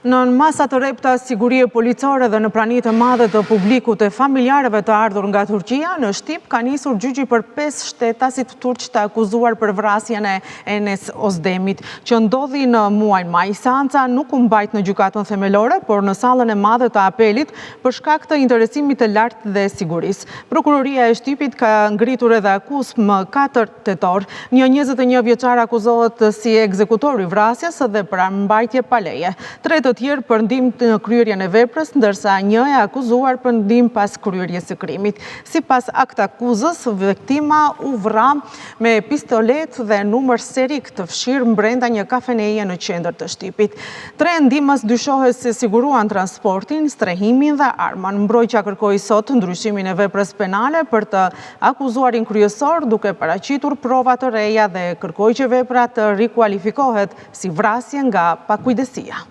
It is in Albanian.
Në masat të repta sigurie policore dhe në pranit e madhe të publikut e familjarëve të ardhur nga Turqia, në Shqip ka nisur gjyqi për 5 shtetasit turq të akuzuar për vrasjen e Enes Ozdemit, që ndodhi në muajin maj. Seanca nuk u mbajt në gjykatën themelore, por në sallën e madhe të apelit për shkak të interesimit të lartë dhe sigurisë. Prokuroria e Shqipit ka ngritur edhe akuzë më 4 tetor. Një 21 vjeçar akuzohet si ekzekutor i vrasjes dhe për mbajtje pa leje. Të tjerë për ndihmë në kryerjen e veprës, ndërsa një e akuzuar për ndihmë pas kryerjes së krimit. Sipas akt akuzës, viktima u vra me pistolet dhe numër serik të fshirë brenda një kafeneje në qendër të Shqipit. 3 ndihmës dyshohet se siguruan transportin, strehimin dhe armën. Mbrojtja kërkoi sot ndryshimin e veprës penale për të akuzuarin kryesor, duke paraqitur prova të reja dhe kërkoi që vepra të rikualifikohet si vrasje nga pakujdesia.